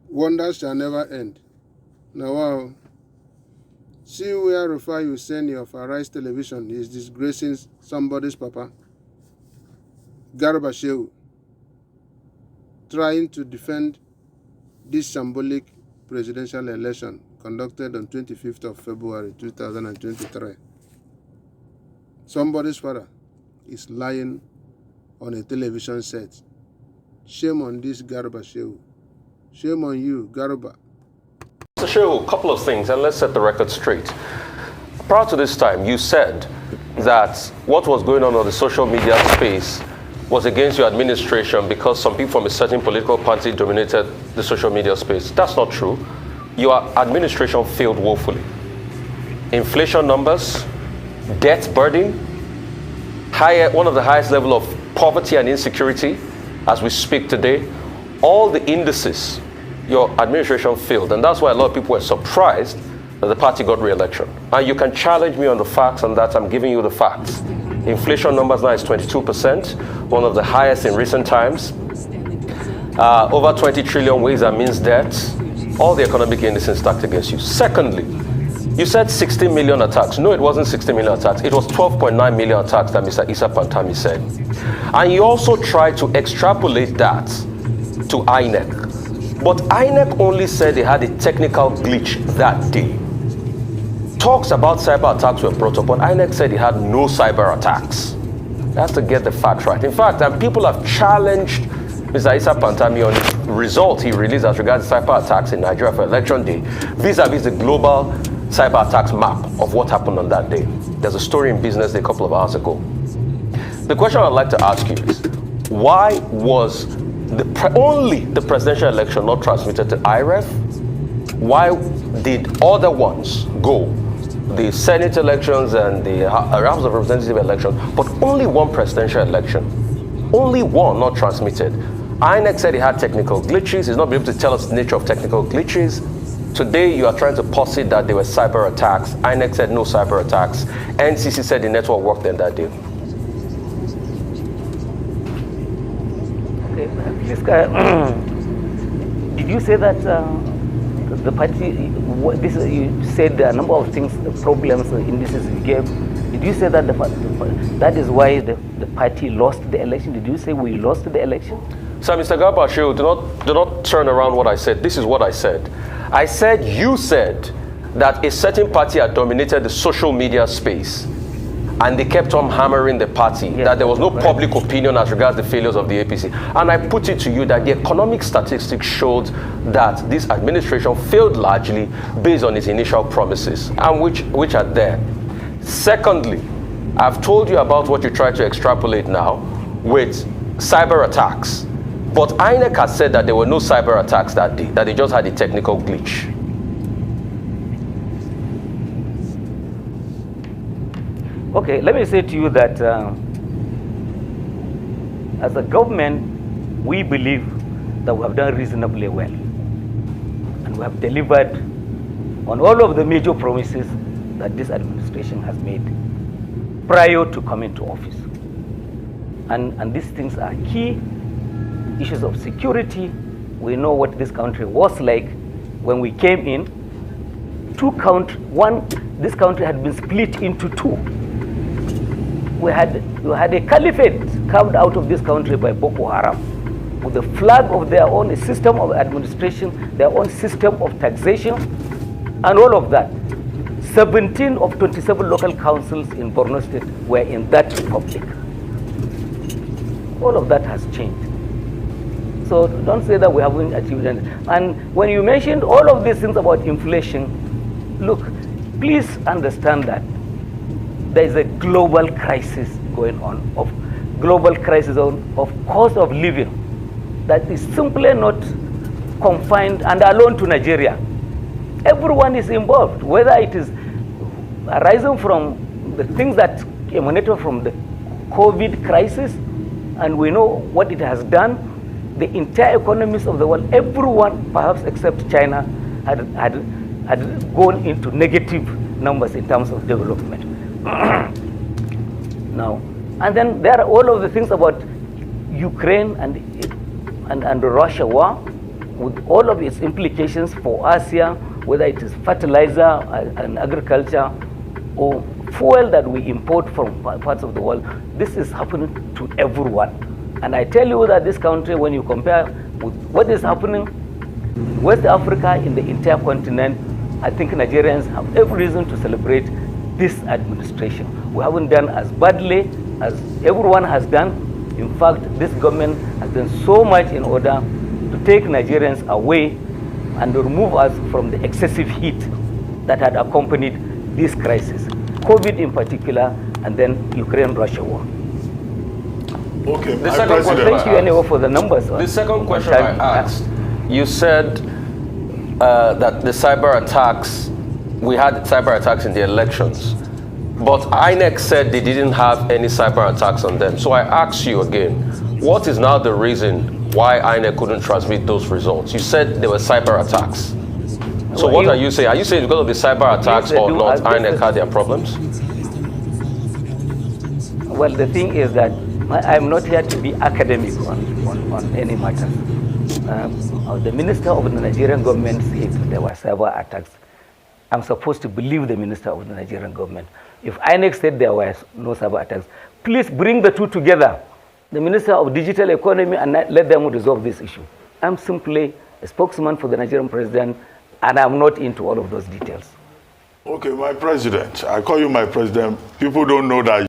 Wonders shall never end. Now, wow. See where Rufai of Araise Television is disgracing somebody's papa. Garba Shehu, trying to defend this symbolic presidential election conducted on 25th of February 2023. Somebody's father is lying on a television set. Shame on this Garba Shehu. Shame on you, Garba. Mr. Shehu, a couple of things, and let's set the record straight. Prior to this time, you said that what was going on the social media space was against your administration because some people from a certain political party dominated the social media space. That's not true. Your administration failed woefully. Inflation numbers, debt burden, one of the highest level of poverty and insecurity as we speak today, all the indices, your administration failed. And that's why a lot of people were surprised that the party got re-election. And you can challenge me on the facts, and that I'm giving you the facts. Inflation numbers now is 22%, one of the highest in recent times. Over 20 trillion ways and means debt. All the economic indices stacked against you. Secondly, you said 60 million attacks. No, it wasn't 60 million attacks. It was 12.9 million attacks that Mr. Issa Pantami said. And you also tried to extrapolate that to INEC. But INEC only said they had a technical glitch that day. Talks about cyber attacks were brought up, but INEC said he had no cyber attacks. That's to get the facts right. In fact, people have challenged Mr. Issa Pantami on the results he released as regards cyber attacks in Nigeria for election day, vis-a-vis the global cyber attacks map of what happened on that day. There's a story in Business Day a couple of hours ago. The question I'd like to ask you is, why was only the presidential election not transmitted to IREF? Why did other ones go? The Senate elections and the House of Representatives election, but only one presidential election. Only one not transmitted. INEC said he had technical glitches. He's not been able to tell us the nature of technical glitches. Today, you are trying to posit that there were cyber attacks. INEC said no cyber attacks. NCC said the network worked in that day. Okay, this guy, did you say that the party, you said a number of things, problems, indices you gave. Did you say that that is why the party lost the election? Did you say we lost the election? So, Mr. Garba Shehu, do not turn around what I said. This is what I said. I said you said that a certain party had dominated the social media space, and they kept on hammering the party, yes, that there was no public opinion as regards the failures of the APC. And I put it to you that the economic statistics showed that this administration failed largely based on its initial promises, and which are there. Secondly, I've told you about what you try to extrapolate now with cyber attacks. But INEC has said that there were no cyber attacks that day, that they just had a technical glitch. Okay, let me say to you that as a government, we believe that we have done reasonably well. And we have delivered on all of the major promises that this administration has made prior to coming to office. And these things are key. Issues of security. We know what this country was like when we came in. This country had been split into two. We had a caliphate carved out of this country by Boko Haram, with the flag of their own system of administration, their own system of taxation, and all of that. 17 of 27 local councils in Borno State were in that republic. All of that has changed. So don't say that we haven't achieved anything. And when you mentioned all of these things about inflation, look, please understand that there is a global crisis going on, of cost of living, that is simply not confined and alone to Nigeria. Everyone is involved, whether it is arising from the things that emanated from the COVID crisis, and we know what it has done. The entire economies of the world, everyone, perhaps except China, had gone into negative numbers in terms of development. Now, and then there are all of the things about Ukraine and the Russia war. with all of its implications for us here, whether it is fertilizer and agriculture or fuel that we import from parts of the world, this is happening to everyone. And I tell you that this country, when you compare with what is happening in West Africa, in the entire continent, I think Nigerians have every reason to celebrate this administration. We haven't done as badly as everyone has done. In fact, this government has done so much in order to take Nigerians away and remove us from the excessive heat that had accompanied this crisis, COVID in particular, and then Ukraine-Russia war. Okay, The second question Thank you anyway for the numbers. The second question I asked, you said that the cyber attacks, we had cyber attacks in the elections, but INEC said they didn't have any cyber attacks on them. So I ask you again, what is now the reason why INEC couldn't transmit those results? You said there were cyber attacks. So what are you saying? Are you saying because of the cyber attacks or not, INEC had their problems? Well, the thing is that I'm not here to be academic on any matter. The minister of the Nigerian government said there were cyber attacks. I'm supposed to believe the minister of the Nigerian government. If INEC said there were no cyber attacks, please bring the two together, the minister of digital economy, and let them resolve this issue. I'm simply a spokesman for the Nigerian president, and I'm not into all of those details. Okay, my president. I call you my president. People don't know that.